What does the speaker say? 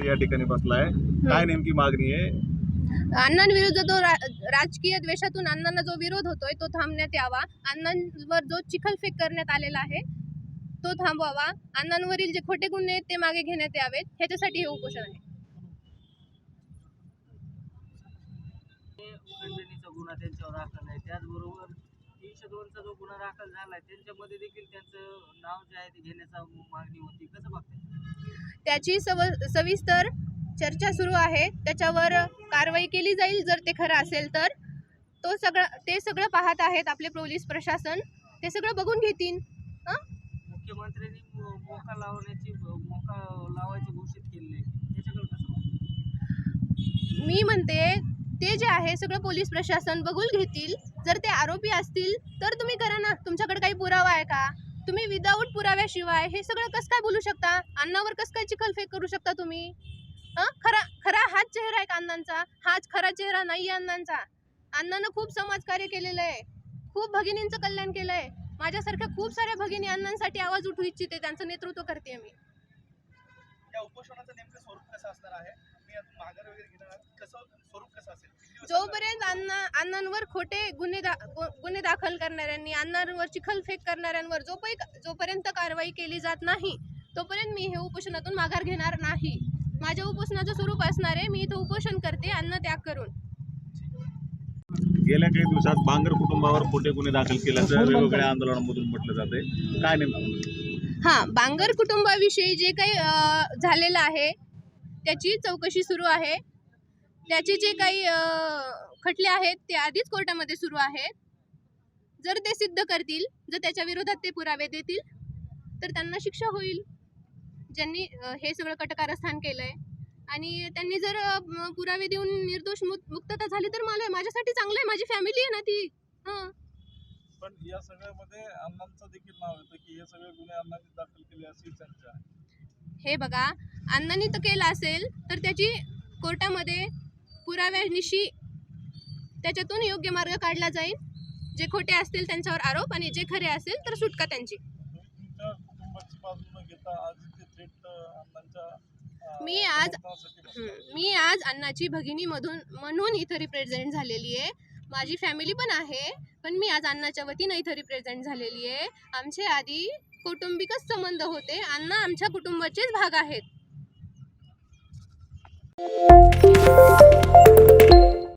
या ठिकाणी बसलाय, काय नेमकी मागणी आहे? अण्णांविरुद्ध जो राजकीय द्वेषातून अण्णांना जो विरोध होतोय तो थांबण्यात यावा. अण्णांवर जो चिखलफेक करण्यात आलेला आहे तो थांबवावा. अण्णांवरील जे खोटे गुन्हे आहेत ते मागे घेण्यात यावेत, ह्याच्यासाठी हे उपोषण आहे. खंडणीचा गुन्हा त्यांच्यावर दाखल आहे, त्याचबरोबर 302चा जो गुन्हा दाखल झालाय त्यांच्यामध्ये देखील त्यांचं नाव जे आहे ते घेण्याचा मागणी होती. कसं बघताय? त्याची सविस्तर चर्चा सुरू आहे. त्याच्यावर कारवाई केली जाईल जर ते खरं असेल तर. ते सगळं पाहत आहेत आपले पोलीस प्रशासन, ते सगळं बघून घेतील. मुख्यमंत्र्यांनी मोका लावायची घोषित केलेली आहे, त्याच्याकडे कसं बघताय? मी म्हणते ते जे आहे सगळं पोलीस प्रशासन बघून घेतील. जर ते आरोपी असतील तर तुम्ही करा ना. तुमच्याकडे काही पुरावा आहे का? तुम्ही विदाऊट पुराव्याशिवाय हे सगळं कसं काय बोलू शकता? अण्णावर कसं काय चिखलफेक करू शकता तुम्ही? खरा हाच चेहरा आहे का अण्णांचा? हाच खरा चेहरा नाही अण्णांचा. अण्णानं खूप समाजकार्य केलेलं आहे, खूप भगिनींचं कल्याण केलंय. माझ्यासारख्या खूप साऱ्या भगिनी अण्णांसाठी आवाज उठवू इच्छिते, त्यांचं नेतृत्व करते मी. या उपोषणाचं नेमकं स्वरूप कसं असणार आहे? मी आता माघार वगैरे घेणार, कसं स्वरूप कसं असेल? जोपर्यंत अण्णांवर खोटे गुन्हे दाखल करणाऱ्यांनी, अण्णांवर चिखलफेक करणाऱ्यांवर जोपर्यंत कारवाई केली जात नाही तोपर्यंत मी हे उपोषणातून माघार घेणार नाही. माझ्या उपोषणाचं स्वरूप असणार आहे, मी इथं उपोषण करते अन्न त्याग करून. गेल्या काही दिवसात बांगर कुटुंबावर खोटे गुन्हे दाखल केल्याचं वेगवेगळ्या आंदोलनामधून म्हटलं जाते, काय नेमकं? बांगर कुटुंबाविषयी जे काही झालेलं आहे त्याची चौकशी सुरू आहे. त्याचे जे काही खटले आहेत ते आधीच कोर्टामध्ये सुरू आहेत. जर ते सिद्ध करतील, जर त्याच्या विरोधात ते पुरावे देतील तर त्यांना शिक्षा होईल. ज्यांनी हे सगळं कटकारस्थान केलंय आणि त्यांनी जर पुरावे देऊन निर्दोष मुक्तता झाली तर माझ्यासाठी चांगलं आहे. माझी फॅमिली आहे ना ती. पण या सगळ्यामध्ये अण्णांचं देखील नाव येतं की हे सगळे गुन्हे अण्णांनी दाखल केले अशी चर्चा आहे. हे बघा, अण्णांनी तर केलं असेल तर त्याची कोर्टामध्ये पुराव्यानिशी त्याच्यातून योग्य मार्ग काढला जाईल. जे खोटे असतील त्यांच्यावर आरोप आणि जे खरे असेल तर सुटका त्यांची. तुमच्या कुटुंबाची बाजू न घेता आज इथे थेट अण्णांच्या मी आज अण्णाची भगिनी म्हणून इथं रिप्रेझेंट झालेली आहे. माझी फॅमिली पण आहे, पण मी आज अण्णाच्या वतीनं इथं रिप्रेझेंट झालेली आहे. आमचे आधी कौटुंबिकच संबंध होते. अण्णा आमच्या कुटुंबाचेच भाग आहेत.